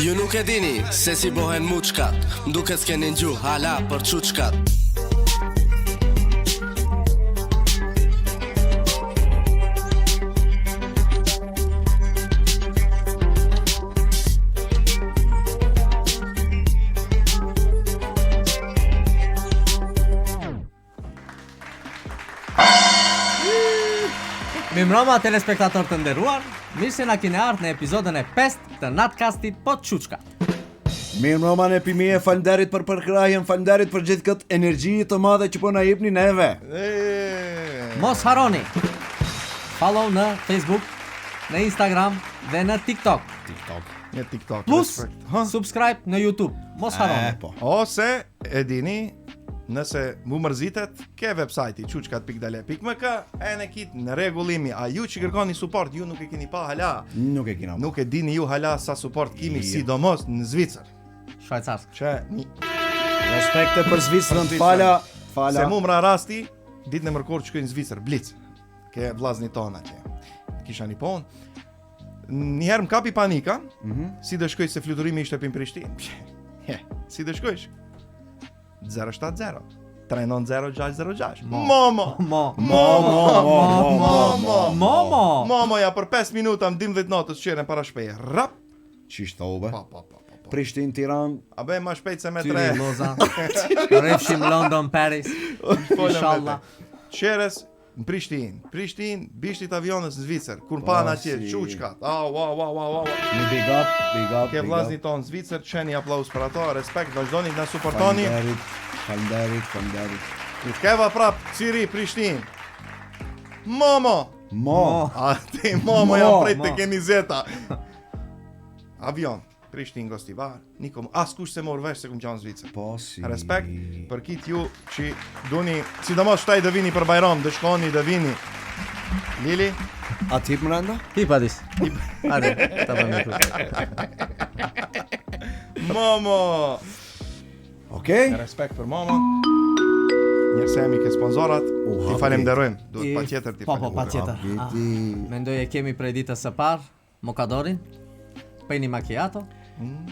Ju nuk e dini se si bohen muçkat, duke s'keni ngju hala për çuçkat. Mirëmbrëma telespektator të nderuar, mirë se na keni ardhur në episodin e 5 të Natcastit po çuçka. Mirëmbrëma në pimie, falënderit për përkrahjen, falënderit për gjithë këtë energji të madhe që po na jepni neve. Mos harroni. Follow në Facebook, në Instagram dhe në TikTok. Një TikTok. Plus subscribe në YouTube. Mos harroni. Po. Ose e dini, nëse mu mërzitet, ke websajti quçkat.dale.mk, e në kitë në regullimi, a ju që kërkoni support, ju nuk e keni pa hala. Nuk e kena. Nuk e dini ju hala sa support kimi, sidomos në Zvicër. Shvajcarsk. Që një... Respekte për Zvicrën, fala. Se mu mra rasti, ditë në mërkur që kënë në Zvicër, blic. Ke vlazni tona që kisha një pon. Njëherë më kapi panika, si dhe shkoj se fluturimi ishte pin Prishtinë. Si dhe shkojsh? 070 390 606. Momo! Momoja për 5 minuta më 12 natës qeren para shpeje. Rap! Qishtë ove? Pa. Prishtinë, Tiranë. A be ma shpejt se me Tyri, 3. Loza. Rrefshim London, Paris. Inshallah. Qeres në Prishtinë, bishtit avionës në Zvicër. Kur pana atje, quçkat. Një big up. Ke vllazni tonë në Zvicër, qeni aplauz për ato, respekt, vazhdoni na suportoni. Falënderit. Ju keva prap, Ciri, Prishtinë. Momo! A ti momo ja prej të kemi zeta. Avion, Prishtinë, Gostivar, nikom, askush se mor vesh se kum qanë Zvicër. Po si. Respekt për kit ju që duni, sidomos shtaj dë vini për Bajram, dë shkoni dë vini. Lili? A tip Miranda? Ti padis. Hajde, ta bëjmë këtu. Momo! Okej. Respekt për Momo. Njërse jemi ke sponsorat, ti falemderojmë. Duhet pa tjetër ti falemderojmë. Pa tjetër. Mendoj e kemi prej ditës së parë, mokadorin, peni macchiato.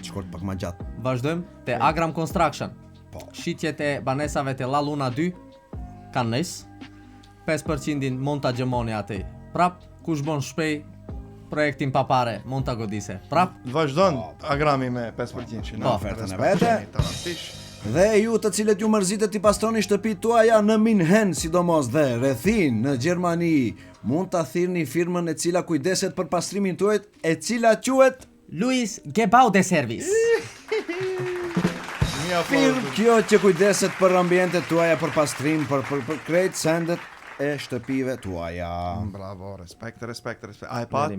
Shkort pak ma gjatë. Vazhdojmë te Agram Construction. Po. Shitjet e banesave te La Luna 2 kanë nis. 5% montagjëmoni aty. Prap, kush bon shpej projektin pa pare, mund ta godise. Prap, Vazhdon Agrami me 5% që Po, ofertën e vete. Dhe ju të cilët ju mërzitet i pastroni shtëpitë tuaja në Minhen, sidomos dhe rrethin në Gjermani, mund ta thirrni firmën e cila kujdeset për pastrimin tuaj, e cila quhet Luis Gebaude Service. firmë kjo që kujdeset për ambientet tuaja, për pastrim, për krejt sendet e shtëpive tuaja. Bravo, respekt. A e pat,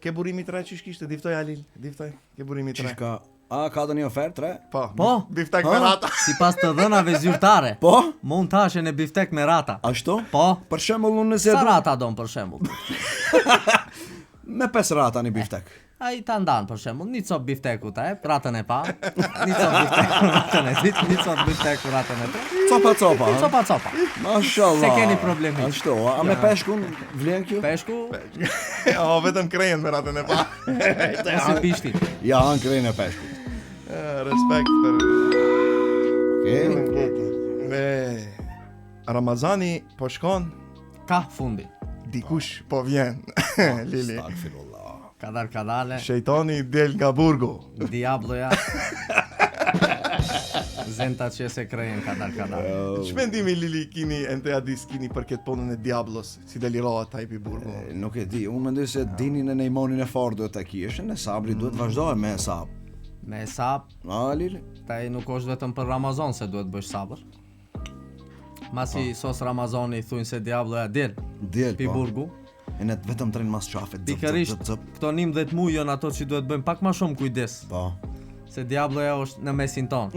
ke burimi 3 që shkishte, diftoj Alil, ke burimi 3. Qishka, a ka dhe një ofertë, re? Po, biftek me rata. Sipas të dhënave zyrtare. Po? Montashen e biftek me rata. Ashtu? Po. Për shembull unë nëse Sa rata don për shembull? me 5 rata një biftek. Ai ta ndan për shembull, një cop bifteku ta jep, ratën e parë, një cop bifteku ratën e dytë, një cop bifteku ratën e tretë. Copa. Copa. Mashallah. Se keni problemi. Ashtu, a me peshkun vlen kjo? Peshku, Vetëm krejen me ratën e pa. si pishti. Ja, anë krejnë e peshkut. Respekt për... Okej. Ramazani po shkon, Ka fundi. dikush po vjen. Lili. Astaghfirullah. Kadale, Shejtoni del nga burgu. Diabloja. Zenta që se krejen kadal. Ç'mendimi Lili kini ente hadis kini për këtë punën e Diablos, si delirohet ai pi burgu. Nuk e di, unë mendoj se dinin e Neimonin e fortë duhet ta kishin, e sabri duhet vazhdojë me sab. Me sap, Lili? taj nuk është vetëm për Ramazan se duhet bësh sabër. Masi sos Ramazani thuin se Diabloja del pi po. burgu. E ne vetëm tren mas qafe. Pikërisht, këto 11 muaj janë ato që duhet bëjmë pak më shumë kujdes. Po. Se Diabloja është në mesin tonë.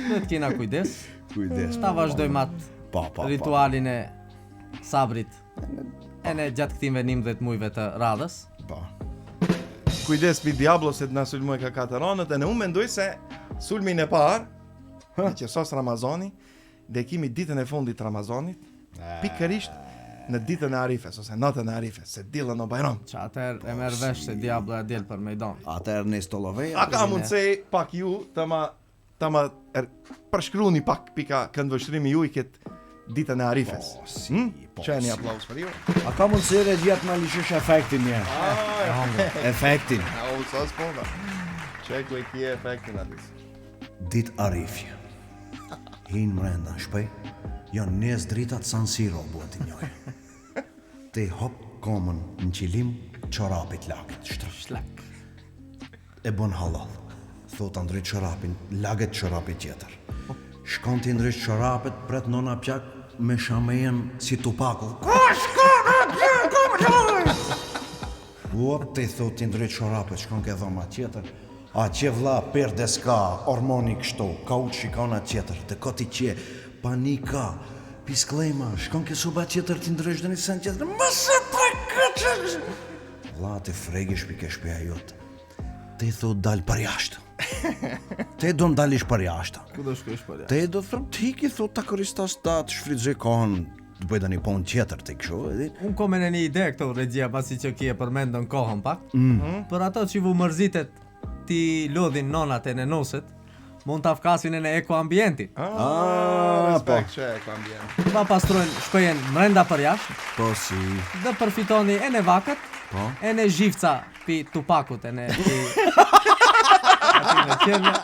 Duhet kena kujdes. Ta vazhdojmë atë ritualin e sabrit. E ne gjatë këtimve 11 muajve të radhës. Po. Kujdes pi Diablo se të na sulmoj ka kateronët, e ne unë mendoj se sulmin e parë, që sos Ramazani, dhe kemi ditën e fundit Ramazanit, pikërisht në ditën e Arifes ose natën e Arifes, se dillën o Bajram. Që atër e merë vesh se Diablo e del për mejdan. Atëherë në Stolloveja. A ka mundësi pak ju të ma përshkruni pak pika këndvështrimi ju i këtë ditën e Arifes. Qeni aplaus për ju. A ka mundësi regjia të na lëshosh efektin një? Efektin. O, sa s'ponda. Qeku e kje efektin atis. Dit Arifje. Hinë mrenda shpej, janë njës dritat San Siro buat I njoj. Te hop komën në qilim, qorapit lakit, shlak. E bon halal. Thot ndryt qorapin, laget qorapit tjetër. Shkon t'i ndryt qorapit, pret nona pjak me shamejen si Tupaku. Uop, te thot t'i ndryt qorapit, shkon ke dhoma tjetër. A që vla perde s'ka, hormoni kështu, ka u të shikona tjetër, të koti që, panika, pisklejma, shkon ke suba tjetër t'i ndrysh dhe një sen tjetër, mëse të këqë! Vla të fregish pi ke shpeja jotë, te thot dal për jashtë. Te do ndalish për jashtë. Ku do shkojsh për jashtë? Te do thot tiki thot ta koristas ta të shfridzoj kohën, të bëjda një pon tjetër të këshu, edhe. Unë kom e në një ide këto regjia pasi që kje përmendon kohën pak. Për ato që vu mërzitet ti lodhin nonat e nenoset, mund të afkasin e në ekoambienti. Respekt që e ambient. Pa pastrojnë shpejen mrenda për jashtë, Po si, dhe përfitoni e në vakët, po. e në zhivca pi Tupakut, e në pi... ati në qërë,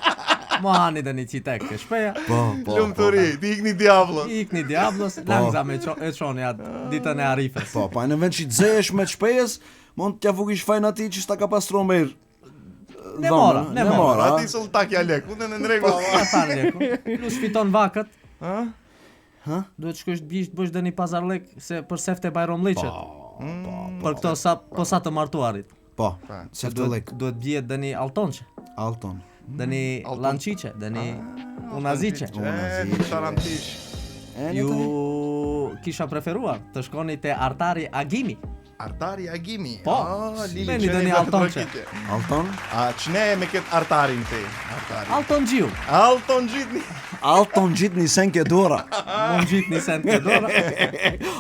mohani dhe një qitek ke shpeja, Po. Lumë të ri, ti ikni Diablo. ikni Diablos, langza me e qoni atë ditën e Arifes. Po, pa në vend që të zesh me të shpejes, mund t'ja fukish fajn ati që s'ta ka pastro mirë. Ne mora. Ati sëll takja lek, unë në rregull. Pa thanë leku, plus fiton vakët, Ha? duhet shkosh të bësh dhe një pazarlek se për sefte Bajrom Liqet. Për këto sa të martuarit. Po, se të lek, Duhet bjet dhe një altonqe, Alton. dhe një lanqiqe, dhe një unaziqe. Tarantish. Ju kisha preferuar të shkoni te Artari Agimi. Artari Agimi. Po, meni dhe një altonqe. Alton? A qne me këtë artarin te? Artari. Alton Gjiu, Alton gjitni. Alton gjit një sen ke dora. mund gjit një sent ke dora.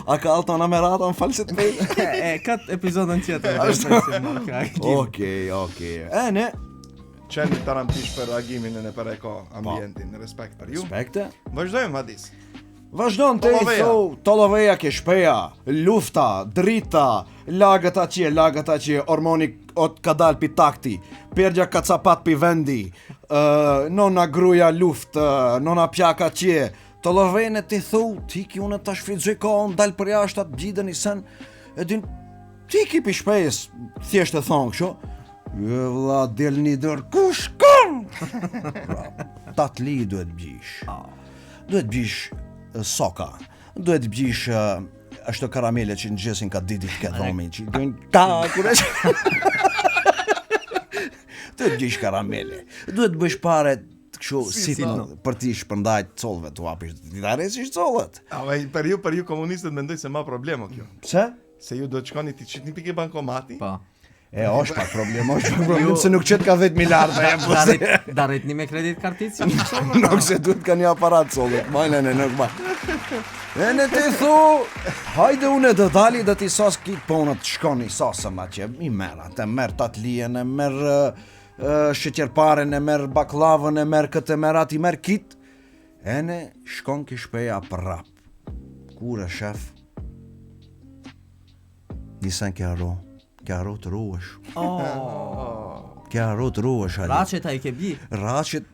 A ka Alton Amerata në falsit me? E këtë epizodën tjetër. Okej. E, ne, Qeni tarantish për Agimin e për eko ambientin. Respekt për ju. spekte. Vazhdojmë Hadis. Vazhdon të i Tolloveja. thou, Tolloveja ke shpeja, lufta, drita, lagët atje, hormoni ot ka dal pi takti, pergja ka capat pi vendi, nona gruja luft, nona pjaka atje, Tollovejën e ti thou, ti ki unë ta shfridzoj kohën, dal për jashtë atë gjidën i sen, e din, ti ki pi shpejes, thjesht e thonë kësho, e vla del një dërë, ku shkon? Tat li duhet bjish. Duhet bjish soka, duhet bjish ashtë karamele që në gjesin ka didit ke dhomi, që dojnë ta, kure që... Duhet bjish karamele, duhet bësh pare kështu si për ti shpërndajt colve të wapish, ti da resish colët. Për ju komunistët mendoj se ma problemo kjo. Pse? Se ju do të shkoni ti qitni pike bankomati. Po. E, është pak problem, se nuk qëtë ka 10 miliardë. Darit një me kredit kartit si Nuk se duhet ka një aparat solët, majnë nuk ma. E në të thu, hajde une dhe dali dhe ti sas kitë ponët shkoni sasëm atje, i merë, atë merë tatlijen, e merë shqetjerparen, e merë baklavën, e merë këtë, e merë ati, merë kitë. E në shkon ki shpeja prap. Kure shef, nisen kja ro të ruesh. Kja ro të ruesh, Ali. Rachet a i ke bji. Rachet,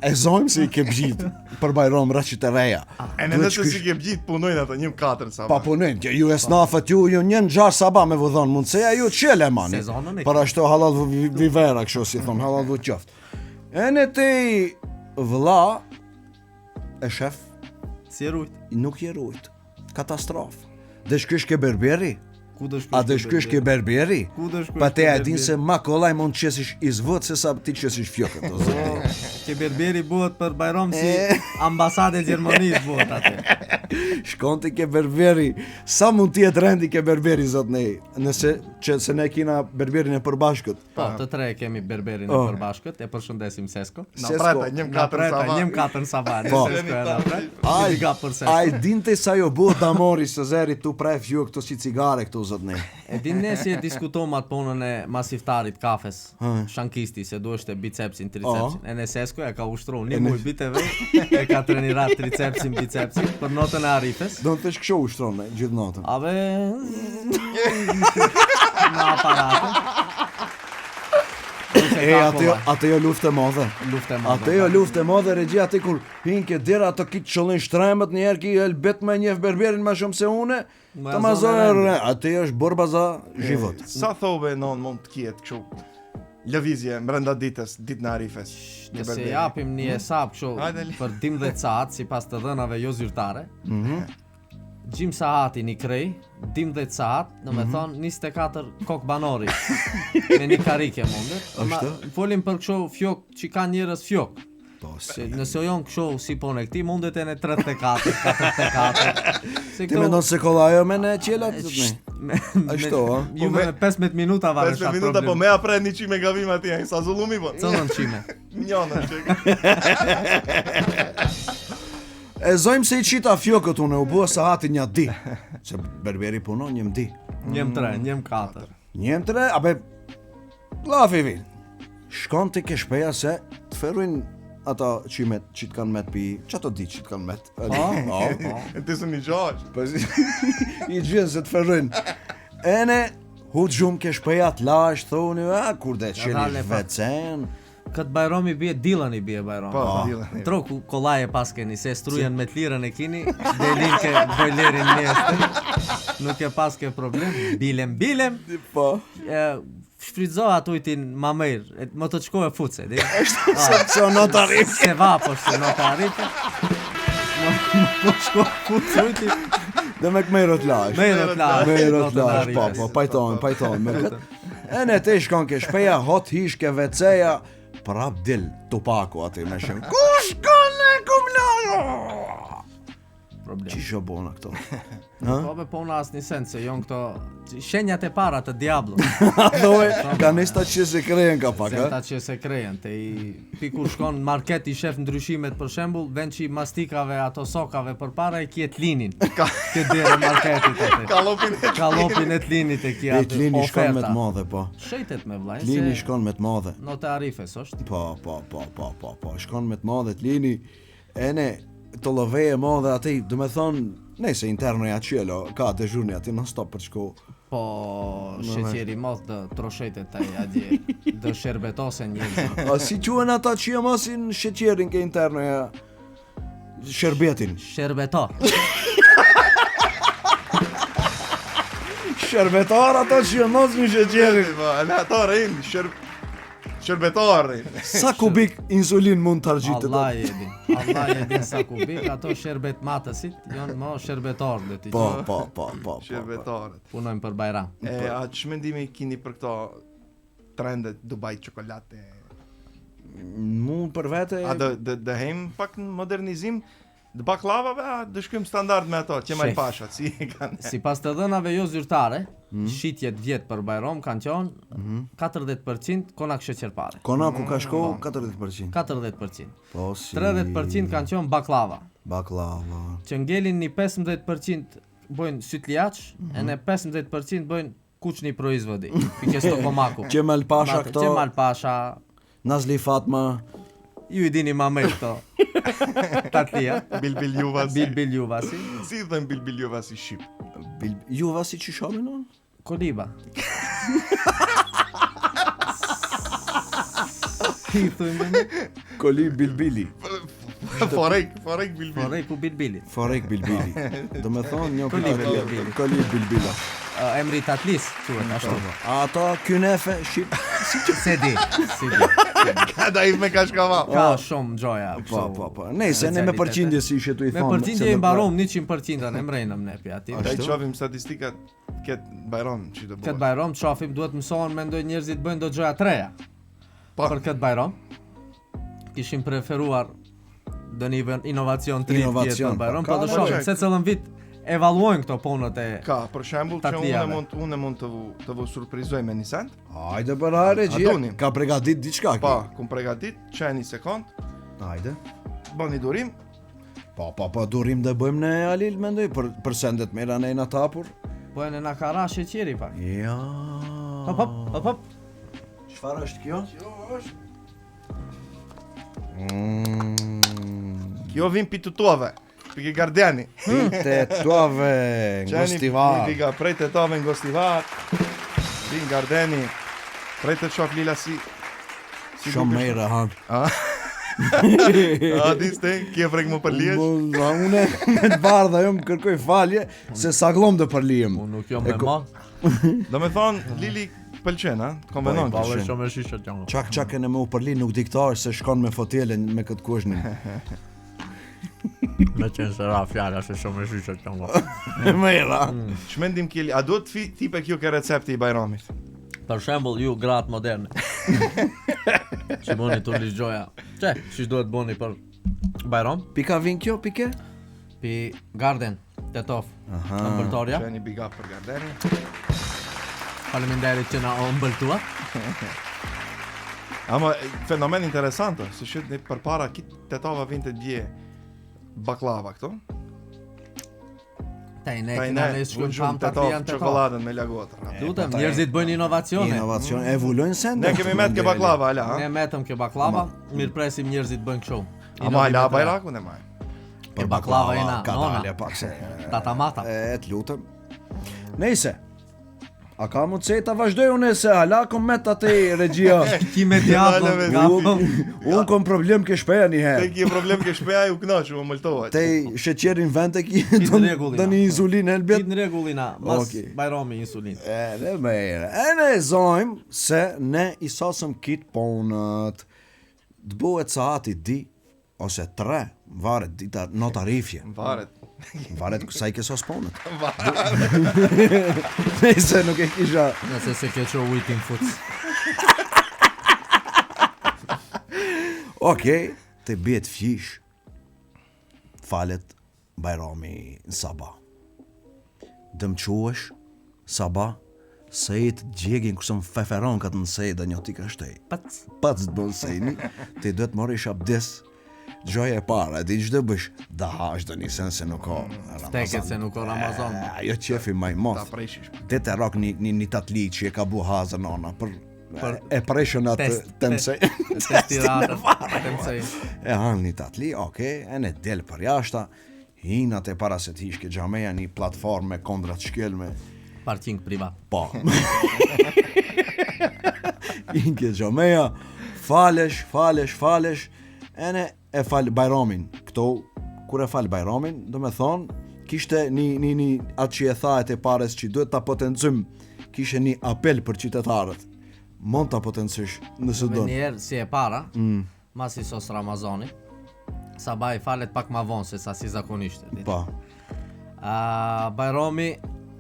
e zojmë se i ke bjit për Bajrom Rachet e reja. E në nëse si ke bgjit punojnë ato 1-4 saba. Pa punojnë, ju e snafët ju njën 6 saba me vëdhon mundëseja ju qele mani. Sezonën e Për ashtu halal vivera, kështu si thonë, halal vë qoftë. E në te vëlla e shef Si e rujt. nuk je rujt. Katastrofë. Dhe shkysh ke berberi, Ku do shkosh? A do shkosh ke berberi? Ku do shkosh? Pa te a din se ma kollaj mund të qesish izvot se sa ti qesish fjokët. O zoti. Ke berberi buhet për Bajram si ambasadë e Gjermanisë buhet atë. Shkon ti ke berberi. Sa mund të jetë rendi ke berberi zot nej? Nëse që se ne kina berberin e përbashkët. Po, të tre kemi berberin e përbashkët, e përshëndesim Sesko. Na preta, njem Na 4 preta, savat. njem 4 savat. Po. Sesko e na pret. Ai dinte sa jo bëhet damori së zeri tu prej fjok këto si cigare këtu zot nej. E din ne si e diskutom atë punën e masiftarit kafes, shankisti, se duhet e bicepsin, tricepsin. E në Sesko e ka ushtru, një muj biteve, e ka trenirat tricepsin, bicepsin, për notën e Arifes. Do të thesh kështu ushtron gjithë natën. Ave... në aparatën. Atë jo luftë e madhe. Luftë e madhe. Atë jo luftë e madhe regjia atë kur hinke dera ato kitë çollin shtrembët një herë ki elbet më njeh berberin më shumë se une. Të mazore, atë është borba za život. Sa thove non mund të kiet kështu lëvizje brenda ditës, ditën e Arifes. Nëse japim një hesab kështu Hajde, për 12 saat sipas të dhënave jo zyrtare. Gjim sahati një krej, 12 saat, në me thonë 24 kokë banori, me një karike mundet. Folim për kështu fjok që ka njërës fjok. Se nëse jon kështu si pone këti, mundet e në 34, 44. Ti mendon se kollajo me në qelat? Ashtu, a? Juve me 15 minuta varesh 15 atë minuta po problem. me apre një qime gavim atje, sa zullumi po. Cëllën qime. Njona që. E zojmë se i qita fjokët unë, u bua sahati një di. Se berberi punon njëm di. Njëm 3, njëm 4. Njëm 3, abe... Lafi vi. Shkon ti ke shpeja se të ferruin ata qimet që të kanë met pi... Qa të di që të kanë met? E ti së një gjash. I gjithë se të ferruin. Ene, hu të gjumë ke shpeja të lash, thoni, kur dhe qeli vecen... Këtë Bajrami bie, Dilani bie Bajrami. Po, Dilani. Troku kollaje pas keni, se strujen me të lirën e kini, delin ke bojlerin njeste, nuk e pas ke problem, bilem, Po. shfridzo atujtin ma mejrë, më të qko e futse, di? Se o notarif. Se va, po se notarif, më qko e futse ujti, Dhe me këmejrët lash. mejrët lash, Po, pajton me këtë. Ene te shkon ke shpeja, hot hish ke veceja, prap dil tupaku ati me shumë. Ku shkon e kumlajo? problem. Qisho bona këto? Po be po në asë një sens, se jon këto shenjat e para të Diablo. Dove, ka nista që se krejen ka pak, Zeta që se krejen, te i pikur shkon market i shef ndryshimet për shembull, vend që i mastikave ato sokave për para i kjet linin. Ke dire marketit atë. Kalopin e të linit e kja E të lini shkon me të madhe, po. Shejtet me vllaj, Lini shkon me të madhe. Note Arifes është. Po, shkon me të madhe të lini. Ene, të loveje madhe ati, du me thonë, nëse interno ja qelo, ka dežurni ati non stop për shku. Po, sheqeri mos dë troshetet taj adje, dë sherbetosen njerëzit. A si quen ata që jë mosin sheqerin ke interno ja sherbetin? Sherbetar. Sherbetar ata që jë mosin sheqerin. Në ato rejnë, shërbetar rejnë. Sa kubik insulin mund të argjitë? Allah e din sa kubik, ato sherbet matësit, janë më sherbetar dhe ti. Po. Shërbetarët. Punojmë për Bajram. A që mendimi kini për këto trendet Dubai çokolate? Mund për vete... A dë hejmë pak në modernizim dë baklavave, a dë shkym standard me ato, që maj pashat, si e kanë? Si pas të dhënave jo zyrtare, shitjet vjetë për Bajram kanë qonë 40% konak sheqerpare. Konaku ka shko 40%. 40%. Po si... 30% kanë qonë baklava. Baklava. Që ngelin një 15% bojnë sytliaq, e në 15% bojnë kuçni proizvodi. Pike Stokomaku. Qemal Pasha këto... Qemal Pasha. Nazli Fatma. Ju i dini ma me këto. Tatlia. Bilbil Juvasi. Bilbil Juvasi. Si dhëm Bilbil Juvasi shqip? Juvasi që shomin unë? Koliba. Ti thujme një? Koli Bilbili. Forek Bilbil. Foreku Bilbilit. Forek Bilbili. Do me thonë një Koli Bilbili. Koli Bilbila. Emri Tatlis, quhet ashtu. Ato kynefe shqip. Se di. Ka da i me kashkava. Ka shumë gjoja. Po. Nëse ne me përqindje si ishe tu i Me thonë. përqindje i mbarom 100% ne mrejnëm ne pi aty. Da i qovim statistikat këtë bajram që të Këtë bëhet. bajram të shofim duhet mësohen mendoj njerëzit bëjnë do gjoja treja. Pa. Për këtë bajram kishim preferuar do një inovacion 3 Inovacion, për bajram, pa, po do ka, shohim po, se cëllën vit evaluojnë këto punët e Ka, për shembull, që Tatlijave. unë mund të vu surprizoj me një sent. Hajde për hajde, A doni? ka pregadit diçka Pa, ki. kum pregatit, që një sekund, Hajde. bën një durim, Pa, durim dhe bëjmë ne Alil, mendoj, për sendet mira ne na tapur. po e në na kara sheqeri pak. Ja. Hop. Çfarë është kjo? kjo vim pi të tuave, pi ke gardiani. Te tuave, ngostivar. Viga prej të tuave ngostivar, vim gardiani, prej të qof lila si Shumë mejrë, han. A diste, kje frek më për liesh? Unë me të bardha jo më kërkoj falje se sa glom dhe për lijem. Unë nuk jam me ma. Do me thonë, Lili pëlqen, a? Konvenon Po, kështu. shumë e shisha t'janga. Çak e në më u përli nuk diktar se shkon me fotelen me këtë kushnin. Me qenë se ra fjalla se shumë e shisha t'janga. Mejra. Shmendim kjeli, a do të tipe kjo ke recepti i bajramit? Për shembull ju gratë moderne. Që bëni të ligjoja. Që duhet bëni për bajram? Pika vin kjo, pike? Pi Garden, Tetov, ëmbëltorja. Që një big up për gardeni. Faleminderit që na o ëmbëltua. Ama fenomen interesant, se shit një përpara kitë tetava vinte dje baklava këto. Tajne, Tajne, këna ne shkojmë shumë pam tatlian Tetov. çokoladën me lagotë. Lutem, njerëzit bëjnë inovacione. Inovacion, evolojnë sendet. Ne kemi met ke baklava, ala, Ne ha? metëm ke baklava, mirë presim njerëzit bëjnë kështu. Ama ala bajraku ne maj. Ke baklava ina, ka nona. dalje pak se. Tatamata. Të lutem. Nejse. A ka mundësi ta vazhdoj unë se hala kom met atë regjia. Ki me djavë, Dale, gapo. Unë kom problem ke shpeja një Te herë. ki problem ke shpeja u knaqë, u mëltohet. Te sheqerin vend e ki në rregull, do një insulin helbet. Kitë në regullina, mas Okej. bajrami insulin. E mejre. E ne zojmë se ne i sasëm kitë ponët. Të bëhet saati di ose 3, varet dita notarifje. Varet. Varet sa i ke sos ponët. Nëse nuk e kisha. Nëse se ke qo ujtin futs. Okej, te bjet fish. Falet bajrami në sabah. Dëmquesh sabah sejt gjegin kusëm feferon këtë në sejt dhe një t'i ka shtej. Pac. Pac të bënë sejni, ti duhet morish abdes. Gjoja e para, di që dhe bësh, da hash dhe një sen se nuk ka Ramazan. Teket se nuk ka Ramazan. Ajo qefi maj Ta moth. preshish. Dhe të rok një tatli që e ka bu hazër nona, për e preshën atë Test, temse. Testiratët, temsej. E hanë një tatli, okej, e ne del për jashta, hinat e para se t'hishke gjameja një platforme kondrat shkelme, Parking privat. po. Inke gjameja, falesh, ene e falë bajramin. Këto, kur e falë bajramin, do me thonë, kishte një atë që e thajet e pares që duhet ta potencym, kishte një apel për qytetarët. Mund ta potencysh nëse Me do. njerë si e para, mas i sos Ramazani, sabaj falet pak ma vonë se sa si zakonisht. e di. Pa. Bajrami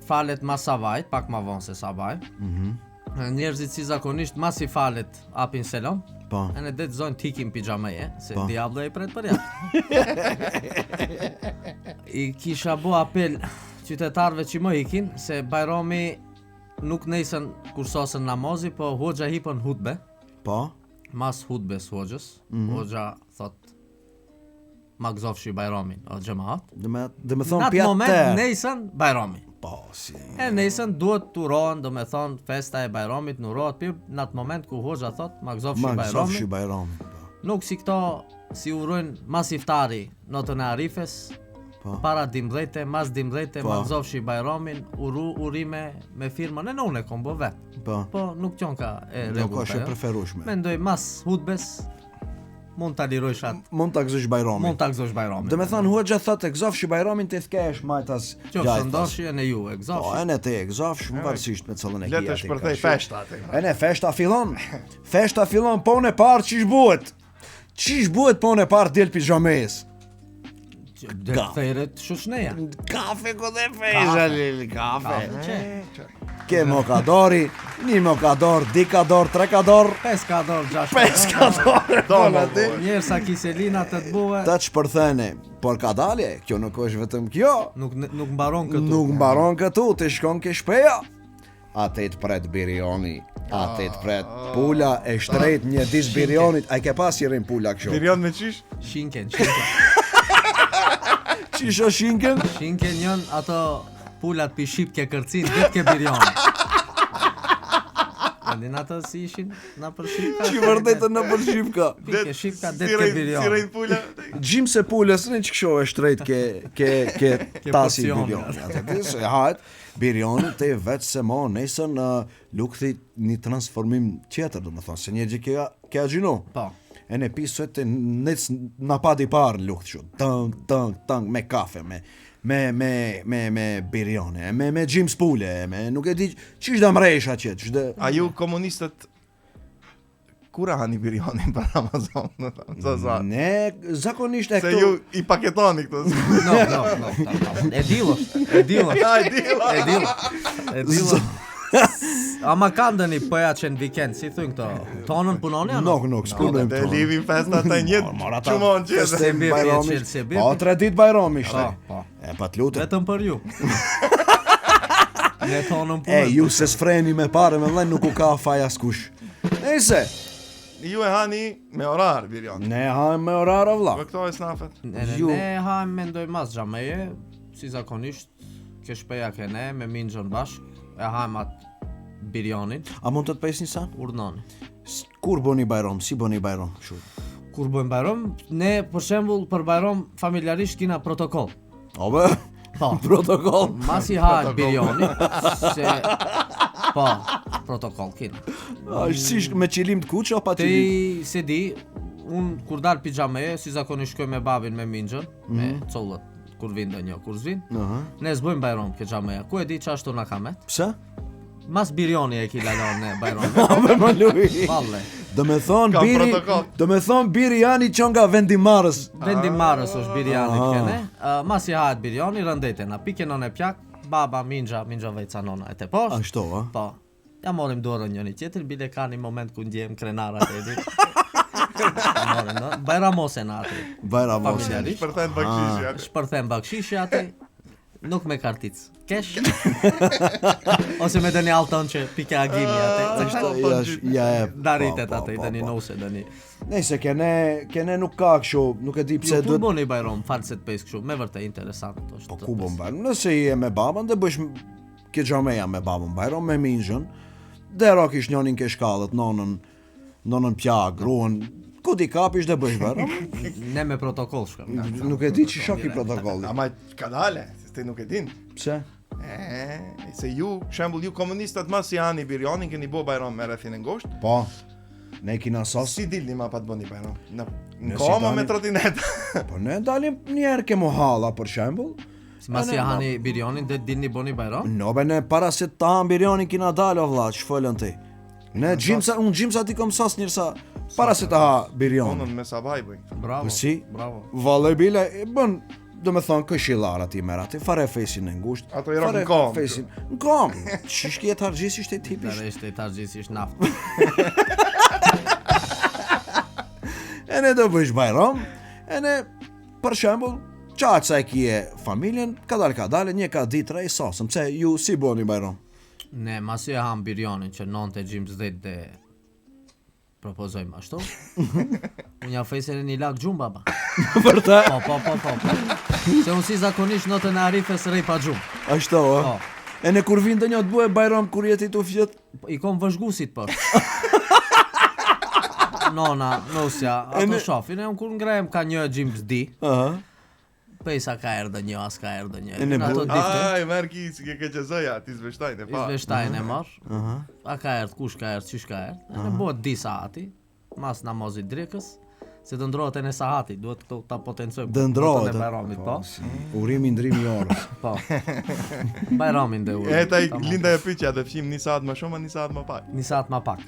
falet mas sabajt, pak ma vonë se sabaj. Njerëzit si zakonisht mas i falet apin selam, Pa. e ne detë zonë tikim pijameje, se Pa. diablo e pret për jashtë. I kisha bu apel qytetarve që më ikin, se bajrami nuk nejsen kur sosën namazi, po hoxha hipën hutbe, Pa. mas hutbes hoxhës, hoxha thot, ma gëzofshi bajramin, o gjemaat. Dhe me Në thonë atë pjatë moment tërë. nejsen bajrami. Po, si. E nejsen duhet të urohen, do me thonë festa e bajramit në urohet pirë, në atë moment ku hoxha thot, ma gëzofshi Ma bajramin. gëzofshi bajrami. Nuk si këto si urojnë mas iftari notën e Arifes, para 12, mas 12, Po. ma gëzofshi bajramin, urime me firmën, e në unë e kom bo vetë. Po. Po nuk qon ka e Do rregullta. ka shë jo. preferushme. Mendoj mas hutbes, mund ta lirojsh atë, Mund ta gëzosh bajramin. mund ta gëzosh bajramin. Do me thonë hoxha thotë e gëzofshi bajramin të thkesh majtas Qoftë shëndoshi e ju e Po, gëzofshi. e ne te e gëzofsh, më varsisht me cëllën e Le të kia. shpërthej feshta atë. E ne feshta fillon. Feshta fillon po në parë qish buhet. Qish buhet po në parë del pijames. Dhe theret shoshneja. Kafe ku dhe fejsha Lili, kafe. Që? Ke mokadori, një mokador, dikador, trekador, 5 kador, 6 pescador. Njerë sa kiselina të të buhe, Ta që përthene, por ka dalje, kjo nuk është vetëm kjo. nuk mbaron këtu. Nuk mbaron këtu, të shkon ke shpeja. Ate të pret birioni, ate të pret pula e shtrejt një dis birionit. A i ke pas i rin pula kështu? Birion me qish? Shinken. Qisha shinken? Shinken njën ato pulat pi shqip ke kërcin, vetë ke birion. Ndin ato si ishin na për shqipka. Që vërtetën në për shqipka. Ke shqipka, det ke birion. Si rejnë pula? Gjim se pulës në që kësho e shtrejt ke tasi porcion. birioni. Atë të se hajt, birioni te veç se mo nesën lukthi një transformim tjetër, do më thonë, se një gjë ke agjinu. Po. E në pisë të nec na padi parë në lukth shumë. Tëng, me kafe, me birione, me gjim spule, nuk e di çish da mresha qëtë, A ju komunistët kura hani birionin për Amazon? Ne zakonisht e Se këtu ju i paketoni këto. No. E dillo. E dillo. Ama kanë dëni pëja që në vikend, si thujnë këto, tonën punoni anë? Nuk, s'punojmë Dhe tonë. livin festa të njët qumon qëtë. Se birë, Bajrami, se birë. po 3 ditë bajrami ishte. Po. E pat lutem. Vetëm për ju. Ne tonën E, punën. ju se s'freni me pare me dhen nuk u ka faj askush. Ejse, Ju e hani me orar birion. ne hajmë me orara vlla. Për këto e snafet. Ne hajmë mendoj mas xhameje, si zakonisht, ke shpeja ke ne, me minxën bashk, e hajmë atë birionin, A mund të të pesni sa? urnoni. Kur bëni bajrom, si bëni bajrom? Kur bëjmë bajrom, ne për shembull për bajrom familjarisht kina protokoll. Obe, Po. protokoll. Masi hajt birioni, se po, protokoll kina. Është si me qilim të kuq o pa qilim? Ti se di, unë kur dal pijame, si zakonisht shkoj me babin me minxën, me collët, kur vinë dhe një, kur zvin. Ne zbojmë bajrom ke xhameja. Ku e di çashtu na kamet? Pse? Mas birioni e ki lalon ne bajrom. Me më luj. Valle. Do me thonë Ka biri, protokoll. do me thonë biri janë i qon nga vendimarës. Vendimarës është biriani kene. Mas i hahet birioni, rëndete na pike non e pjak, baba minxha veca nona e te poshtë. Ashtu, a? Po. Ja morim dorën njëri tjetër, bile ka një moment ku ndjem krenarat e di. Morim, no? Bajramose në atë. Bajra mos. Familjarisht. Shpërthen bakshishja. Shpërthem bakshishë atë. Nuk me kartic. Kesh. Ose me dëni alton që pike agimi atë. Ja e. Daritet atë, i dëni nose, dëni. Nëse kene nuk ka kështu, nuk e di pse Ju ku duhet. boni bajrom, falë se të pes kështu, me vërtet interesant është. Po ku bën bajrom? Nëse je me babën dhe bësh ke xhameja me babën bajrom me minxhën. Dero kish njonin ke shkallët, nonën pjak, gruan. Ku di kapish dhe bësh bajrom? Ne me protokoll shkëm. Nuk e di që shoki protokolli. Ama ka dale, se ti nuk e din. Pse? Se ju, shembull, ju komunistat mas si hani birionin, keni bo bajron me rrethin e ngosht. Po. Ne kina sos. Si dilni ma pa të bëni bajron? Në Ne si koma dalim- me trotinet. Po ne dalim njerë ke mohalla për shembull. Si mas ja hani birionin dhe dilni boni bajrom? Nobe ne para se ta han birionin kina dalë o vlla, ç'folën ti. Ne unë gjimsa ti kom sos njërsa para se ta ha birionin. Onën me sabaj bëjnë. Bravo. Si? Bravo. Valle bile e bën, do me thonë këshillar ati merr aty, fare fesin e ngushtë. Ato i rak fare në kom, fesin. Në kom. Çish ke targjisisht e tipish. Dere ishte targjisisht naft. E ne do bësh bajram, e ne për shembull çaq sa e kije familjen, ka dalë një ka ditë rej sosëm, pse ju si boni bajram? Ne masi e ham birionin që 9 gjimës dhe propozojmë ashtu. Unë ja fejse një lak gjumë, baba. Vërtet? Po. Se unë si zakonisht notën e arifes rej pa gjumë. Ashtu, a? Po. E ne kur vinë të një të bue bajram kur jeti të fjet? I kom vëzhgusit për. Nona, nosja, ato shofin, e unë kur ngrejem ka një gjimës di, Aha. pejsa ka erdë një, as ka erdë një. E ne Ato bu- difte, Aj, merë ki si ke keqezëja, ti zveshtajnë e pa. izveshtajnë e marë, a ka erdë, kush ka erdë, qysh ka erdë, e ne bëhet di sahati, mas namazit drekës, se të ndrohet e në sahati, duhet këto ta potencojmë. Dë ndrohet, botën e e? bajramit, po. Urimi ndrimi i orës. Po. Bajramin dhe E uri. ta i linda e pyqja dhe fshim një saat më shumë, një saat më pak. Një saat ma pak.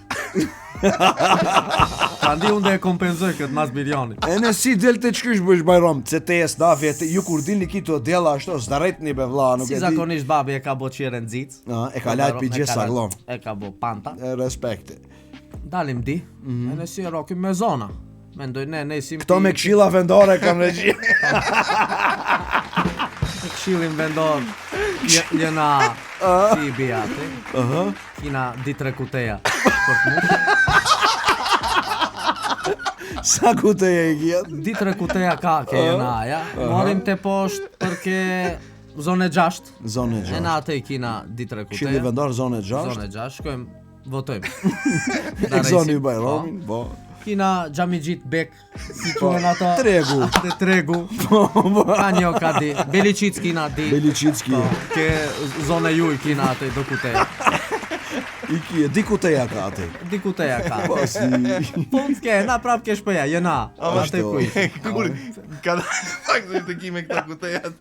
Tandi unë dhe e kompenzoj këtë mas bilionit. E në si del të qkysh bësh Bajram, se te e snafje, ju kur dilni kitu djela ashtu, s'darret një be vlla, nuk Si e di. zakonisht babi e ka bo qire nxitës. E ka lajt për gjithë saglon. E ka bo panta. Respekte. Dalim di, e ne si rokim me zona. Mendoj ne sim Këto me këshilla vendore kanë regji. këshillin vendor jena si i bijate. Kina ditre kuteja. Për të mush. Sa ku të je i gjet? Ditre kuteja ka ke jena aja. Morim të poshtë përke zone 6. Zone E 6. na atë i kina ditre Këshilli kuteja. vendor zone 6. Zone 6, shkojmë, votojmë. E zoni Bajramin, po. Kina Xhamigjit Bek, si quhen ato? Tregu. Te Tregu. Ka një ka di. Beliqic kina di. Belicicki. Ke zone juj kina atë do kuteja. Iki, di ku të ja ka atë. Di kuteja ka. Po si. Punë ke, na prap ke shpeja, jena. Atë ashtu. kuj. Kur ka fakt se të kime këta kutejat.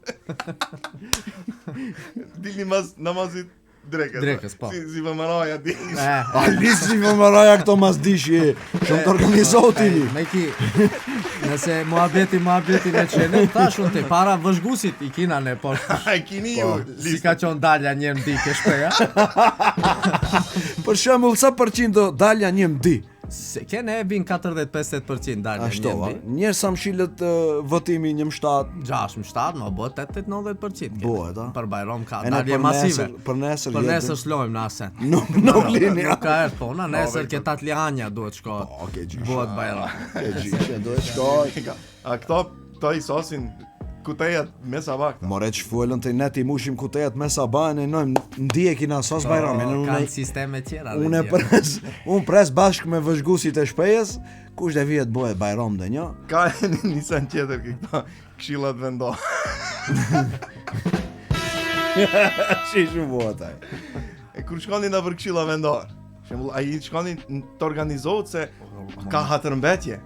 Dilni mas namazit drekës. Drekës, po. Si vëmëroja di. A lisi më maraja këto mas dishi. Shumë të organizotini. Me ki, nëse muhabeti me qenë, tash unë te para vëzhgusit i kina ne, po Ai kini ju. si ka qenë dalja një mdi ke shpeja. Për shembull, sa përqindo dalja një mdi? Se kene e bin 40-50% dalja Ashtu, një a? mdi. Njerë sa mshilët votimi një mshtat. 6-7, më bëhet 80-90%. Bëhet, a? Për Bajram ka E na dalje për masive. nesër- për nesër Për jetë- nesër shlojmë në asen. Nuk lini. Nuk ka erë, po, na nesër ke Tatlianja duhet shkohet. Po, ke gjysh. Bëhet Bajram. E gjishe, do e shkoj. A këto i sosin kutejat me sabak. More që fuelën të net i mushim kutejat me sabajnë, e nojmë ndije kina sos Bajramin. Kanë sisteme tjera. Unë unë pres bashkë me vëzhgusit e shpejes, kush dhe vijet bëhet Bajram dhe një. Ka një sen tjetër këto këshillat vendor. Që shumë bëhet aj. E kur shkonin në për këshilla vendor. Shembull, ai shkonin të organizohet se ka hatërmbetje.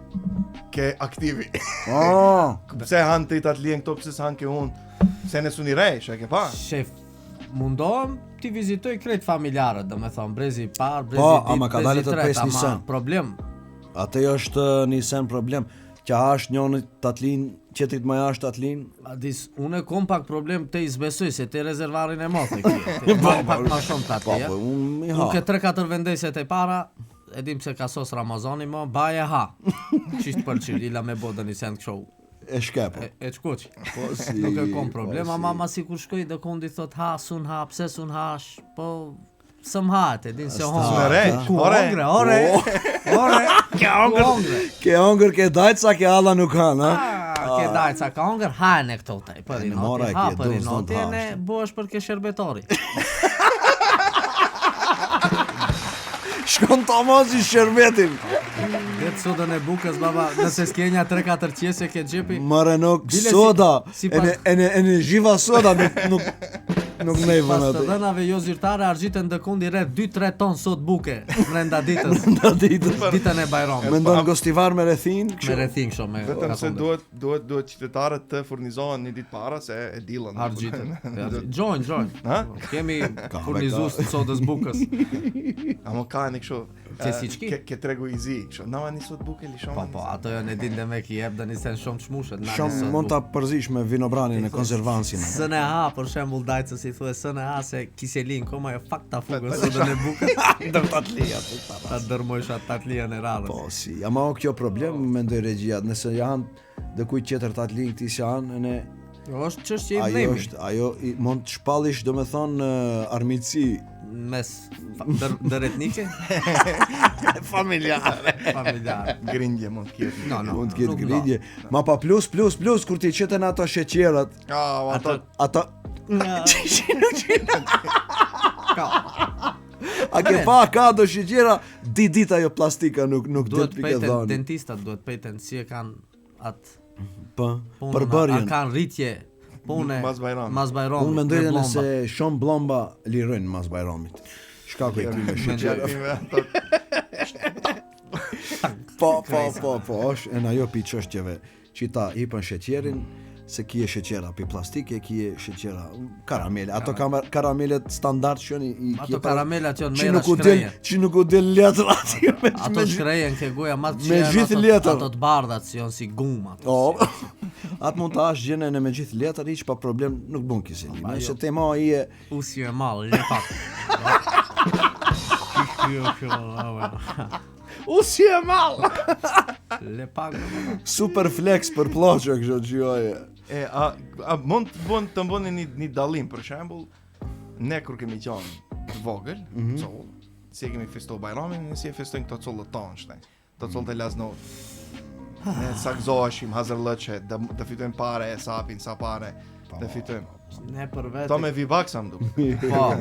Ke aktivi. Oh, Pse han të i tatlien këto, pse s'han ke unë. Se në suni resh, e ke pa? Shef, mundohem ti vizitoj krejt familjarët, do me thonë, brezi i parë, brezi Po, i dytë, ama ka brezi dalë i të tretë, pesë ama nisan. problem. atë është një sen problem. Që është njënë tatlin, qetrit më jashtë tatlin. Adis, unë e kom pak problem te izbesoj se te rezervarin e motë e kje. Pak ma shumë të Po, atje. po, unë i ha. Unë ke 3-4 vendeset e para, e dim se ka sos Ramazani mo, baje ha. Qishtë për qilila me bodë një sen këshou. E shkepo. E qkuq. Po si. Nuk e kom problem, po, si. ama si kur shkoj dhe kundi thot ha, sun ha, pse sun hash, po... Sëm hatë, e din se Asta, hongre. re, Ku ore. hongre, ore. Ore, ke hongre. Ke hongër, ke dajtë sa ke alla nuk hanë, ha? Ke dajca, ka hongër, hajnë e këto taj. Për i në mora noti, e ha ke, për i do noti, s'do e të ne hash. bosh për ke shërbetori. Shkon Tomazi shërbetin. Vetë sodën e bukës, baba, nëse s'kenja 3-4 qese ke gjepi. Mare nuk Bile si- soda. si pas- E zhiva soda nuk ne i Pas vënë të atë. dhënave jo zyrtare, argjitën dhe kundi rreth 2-3 ton sot buke brenda ditës. Ditën e Bajramit. Mendon gostivar me rethin, Me kështu. rething shumë me Vetëm se katundër. duhet qytetarët të furnizohen një ditë para se e dillën. Argjitën. Gjojnë. Ha? Kemi furnizues të sodës bukës. Amo ka një kështu. Se si qki? Ke tregu i zi, kështu. Na një sot buke lishon. Po, ato janë e din dhe me ki jep dhe nisen shumë të shmushët. Shumë mund ta përzish me vinobranin e konservansin. Sën e ha, për shembull dajtës si thue sën e ha se kiselin koma e fakta fugës sodën e bukës. Ndër tatlia. Ta dërmojsha tatlia në radhës. Po si, ama o kjo problem mendoj regjia, nëse janë dhe kuj qeter tatlin këti si janë, ne Jo, është çështje i ajo vlemi. është, mund të shpallish do me thonë armitsi Mes ndër etnike, familjare. familjare. Grindje mund të ketë. No, Mund të ketë nuk gridje. Ma pa plus kur ti qeten ato sheqerat, Ato ato Ka. a ke pa ka do sheqera dit ajo plastika nuk Duhet do të pike pejten dhënë. dentistat, duhet pejten si e kanë atë Po, punën, përbërjen. a kanë rritje pune Mas Bajramit. Mas Bajramit. Unë mendoj me edhe blomba. nëse shumë blomba lirojnë mas Bajramit. Shkaku i këtyre sheqerave. Po, është e në ajo pi çështjeve që ta hipën sheqerin, se kije sheqera pi plastike, kije sheqera karamele. Ato karamelet standard që i Ato karamelat që mera shkreje. Që nuk u del letër aty Ato shkrejen ke goja ma të me gjithë letër. Ato të bardhat që janë si guma. Atë mund të hash gjenën me gjithë letër, hiç pa problem, nuk bën kiselin. Nëse tema i e Usi e mall, lepak. Usi e mall. Lepak. Super flex për ploqë kështu gjioje. A mund të bëni një dallim, për shembull, ne kur kemi qenë të vogël, coll, si kemi festuar Bajramin, ne si e festojmë këto collët tonë, shtaj. Të collët e Laznot. Ne sakzoheshim hazërlëqe, të fitojmë pare, sapin, sa pare, të fitojmë. Ne për vetë. To me V-Bucks am duk. Po.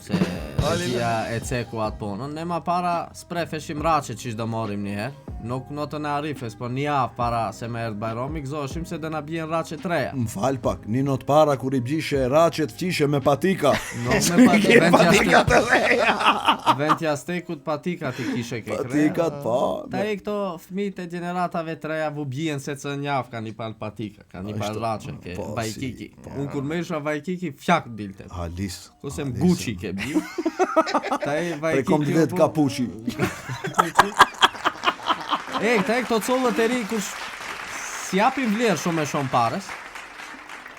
Se regjia e ceku atë punën. Ne ma para sprefeshim raçet që do marrim një herë. Nuk notën e Arifes, po një javë para se me erdh Bajrami, gëzoheshim se do na bien raçe treja. M'fal pak, një not para kur I bgjishe raçet fqishe me patika. Nuk me patika të reja. Ventja stekut patikat I kishe ke kreja. Patikat, po. Ta I këto fëmijët e gjeneratave treja vu bien se të njaf kanë I pal patika, kanë I pal raçe ke vajkiki. Unë kur me isha vajkiki fjak dilte. Halis. Ose Gucci ke bi. Ta I vajkiki. Prekom dilet kapuçi. Këta këto collët e ri kush si japin vlerë shumë e shumë pares.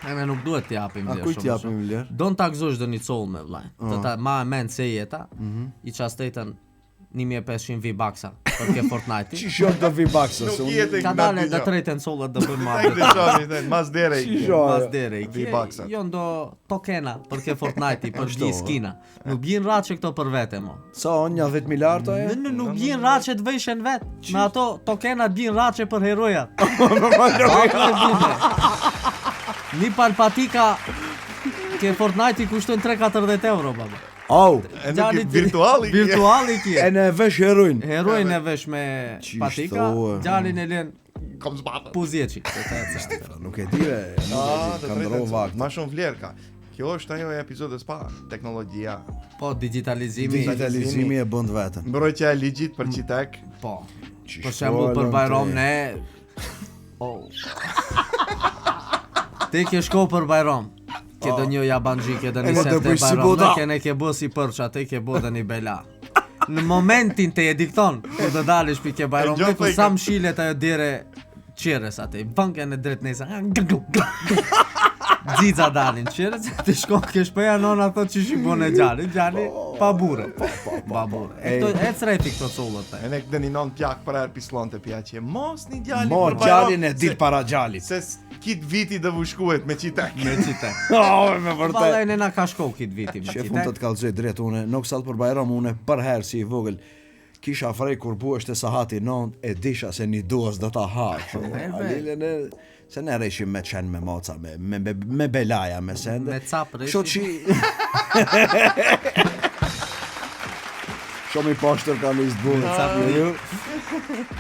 Me nuk duhet t'i japim vlerë shumë. A kujt japim vlerë? Don ta gëzosh do një coll me vllai. Do ta ma e mend se jeta. I çastetën 1500 V-Bucks për ke Fortnite. Çi shon të V-Bucks Nuk jetë Ka dalë do tretën sollat do bëjmë Ai marrë. të shohim, mas dere. Mas dere. V-Bucks. Jo ndo tokena për ke Fortnite për di skina. Nuk bjen raçe këto për vete mo. Sa on një 10 miliardë e? Nuk bjen raçe të vëshën vet. Me ato tokena bjen raçe për herojat. Një palpatika ke Fortnite I kushtojnë 3-40 euro baba. Au, Virtuali. Virtuali kje. e në vesh heroin. Herojnë e vesh me patika, gjalin e len Kom zbata. puzjeqi. Nuk e dire, ka ndërru vakt. Ma shumë vlerë ka. Kjo është ajo e epizodës parë, teknologjia. Po, digitalizimi. Digitalizimi e bënd vetën. Mbrojtja e ligjit për qitek. Po. Për shembull për Bajram ne Te ke shko për Bajram. Ke do një jabanxhi, ke do një sefte Bajram, ne kene ke bo si përça, te ke bo dhe një bela. Në momentin te e dikton, ku do dalish pi ke Bajram, ne ku sa mshilet ajo dire qeres atë, banken e drejt nesa. Xhixa dalin qeres, të shkon ke shpeja nona thot që shikon e gjali pa burre. Pa burre. E trefi këto collët te. E ne këtë një non pjak për erë pislon të pjaqe. Mos një gjali Mo për Bajram. gjalin e dil para gjalit. Se kit viti dë vushkuhet me qitek. Me qitek. Me vërtet. Ballaj ne na ka shko kit viti me Shef, unë të qitek. të kalzoj drejt, une, nuk sallë për Bajram, une për herë si I vogël, kisha frej kur buesht e sahati 9, e disha se një duas do ta ha. Alile ne, se ne reshim me qenë me moca, me belaja, me sende. Me cap Kështu reshim. që... Shumë I poshtër ka listë bunë.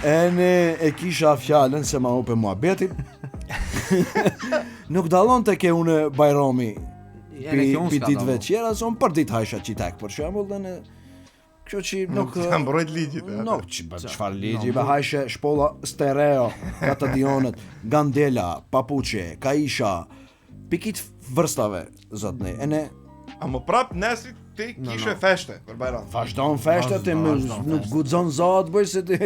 E ne e kisha fjallën se ma upe muhabetin. Nuk dallon të ke une Bajrami pi ditëve tjera, se unë për ditë hajsha qitek, për shembull, dhe ne... Kështu që nuk... Ka mbrojt ligjit. Nuk, çfarë ligji, be hajshe shpolla stereo, katadionet, gandela, papuqe, kaisha, pikit vërstave, zotni. E ne... A më prap nesrit ti kishe feshte për Bajram. Vazhdon feshtet e nuk guxon zot bëj se ti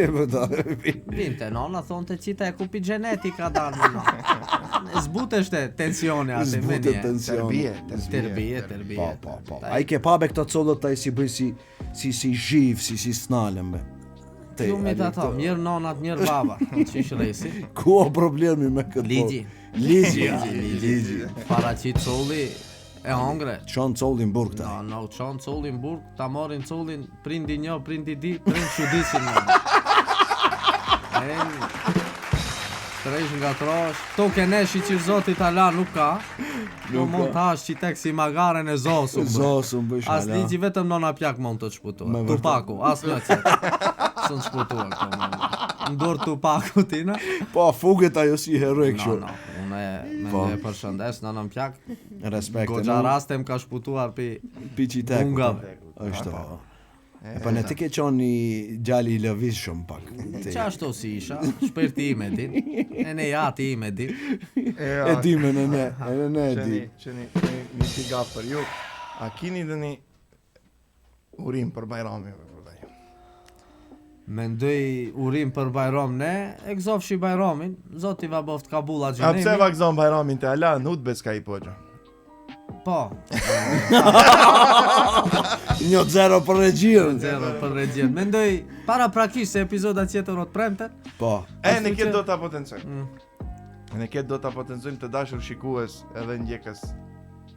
Vinte, nona thonë të qita e kupi genetika dalë në zbutesh të tensioni atë me zbutet nje. tensioni. Terbije. Po. Ai ke pabe këto collët taj si bëj si zhiv, si snalem be. Ju mi të ato, njërë nonat, njërë baba, qish rejsi. Ku o problemi me këtë? Ligji. Paraqit colli e hongre. Çon collin burg ta. No, çon collin burg, ta marrin collin prindi një, prindi di, prind çudisin. Tresh nga trosh, to ke neshi që zoti tala nuk ka. Nuk mund të hash qitek si magaren e zosum. Zosum bësh As ligji vetëm nona pjak mund të shputua. Tupaku, as një qëtë. Sën shputua këto. Ndor Tupaku tina. Po, fuget ajo si heroj kështu. No, unë me përshëndes nënën pjak. Respekt. Goxha raste më ka shputuar pi qitek. Bungave. Është. Po ne ti ke qenë një gjali i lëvizshëm pak. Qashtu si isha, shpirti im e din. E ne jati im e din. E di me në ne, edhe ne e di. Qeni një pigat për ju. A kini dhe një urim për Bajrami? Mendoj urim për Bajram ne, e gëzofshi Bajramin, zoti va boft kabulla A pse xhenemi. vakzon Bajramin të ala, nut beska i poqë? Po, 1-0 për regjirën. 0 për regjien. Mendoj para prakisht se epizoda tjetër o të premte. Po. Ne këtë do ta potencojmë. Ne këtë do ta potencojmë të dashur shikues edhe ndjekës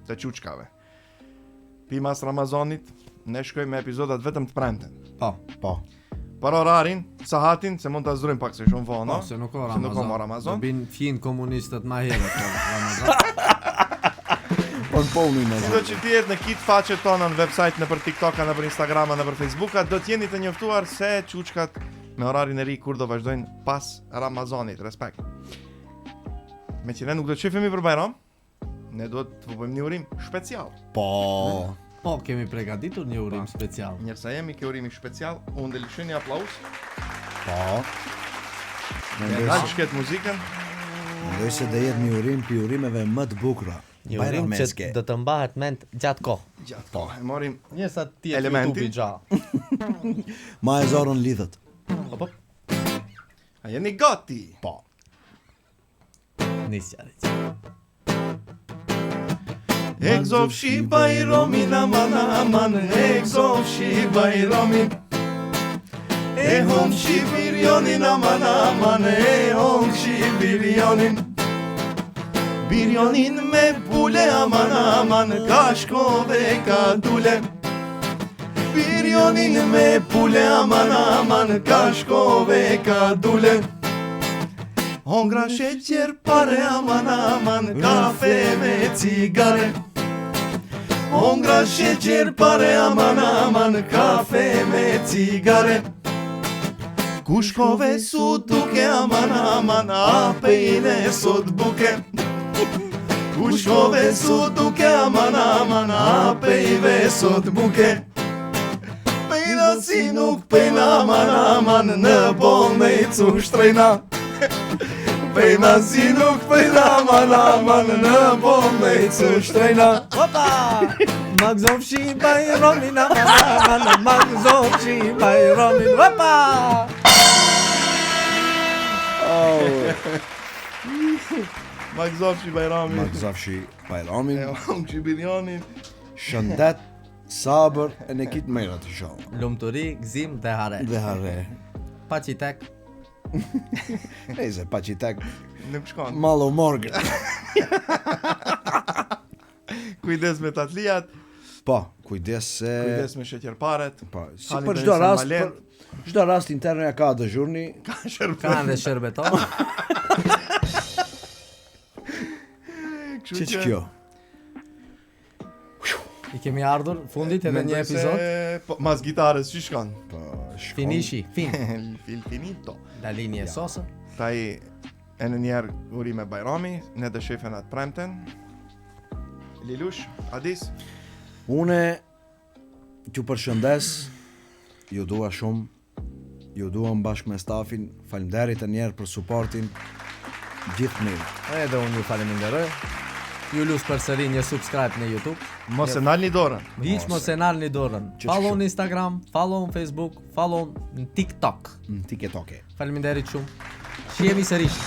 të çuçkave. Pimas Ramazanit, ne shkojmë me epizodat vetëm të premten. Po. Për orarin, sahatin, se mund ta zdrojmë pak se shumë vonë. Po, se nuk ka Se nuk ka Ramazan. Do bin fin komunistët ma herët për Ramazan. Po unë Si do që tjetë në kitë faqet tona në website, në për TikToka, në për Instagrama, në për Facebooka, do t'jeni të njoftuar se çuçkat me orarin e ri kur do vazhdojnë pas Ramazanit, respekt. Me që ne nuk do të qefemi për Bajram, ne do të bëjmë një urim special. Po, kemi pregaditur një urim special. Njërsa jemi ke urimi special, unë dhe lëshë një aplaus, Po. ne dalë shket muzikën, Mendoj se do jetë një urim për urimeve më të bukura. Një urim që do të mbahet mend gjatë kohë. gjatë po, e morim Njësa tjetë Elementin. YouTube i gja. Ma e zorën lidhët. Po, a jeni gati. Po. nisja reqë. Egzofshi Bajramin aman aman, egzofshi Bajramin. E homshi birjonin aman aman, e homshi birjonin. Birjonin me bule aman aman, ka shkove ka dule. Birjonin me bule aman aman, ka shkove ka dule. Hongra sheqer pare aman aman, kafe me cigare. Hongra sheqer pare aman aman, kafe me cigare. Kushkove su duke aman aman, apejne sot buke. Kushkove su duke aman aman, apejve sot buke. Pejna si nuk pejna aman aman, në bolme i cu shtrejna. Pejna si nuk pejna aman aman, në bolme i cu shtrejna. Opa! Magzofshi Bajramin aman aman, magzofshi Bajramin, opa! Magzofshi Bajramin. Magzafshi Bajramin. E homshi birjonin. Shëndet, sabër e në kitë mejra të shohë. Lumturi, gzim dhe hare. Dhe harre. Pa qitek, Ejse, pa qitek, Nuk shkon. malo morgë. Kujdes me tatlijat, Po, kujdes se... kujdes me sheqerparet. Po, si Halin për dhe çdo San rast, Valent. për çdo rast interne ka dëzhurni. Ka shërbim. kanë dhe shërbeton. Që kjo? I kemi ardhur fundit edhe një Mendoj se, epizod. Po, mas gitarës që shkon. Po, shkon. Finishi, fin. Il finito. La linje sosë. Taj e në njerë urime Bajrami, ne dhe shefen atë premten. Lilush, Adis, Une ju përshëndes, ju dua shumë, ju duam bashkë me stafin, faleminderit e njerë për supportin, gjithë mirë. Edhe unë ju faleminderoj. Ju lus përsëri një subscribe në YouTube. mos e nalni dorën. Hiç mos e nalni dorën. Që Follow shumë. në Instagram, follow në Facebook, follow në TikTok. Në TikTok. Faleminderit shumë. Shihemi sërish.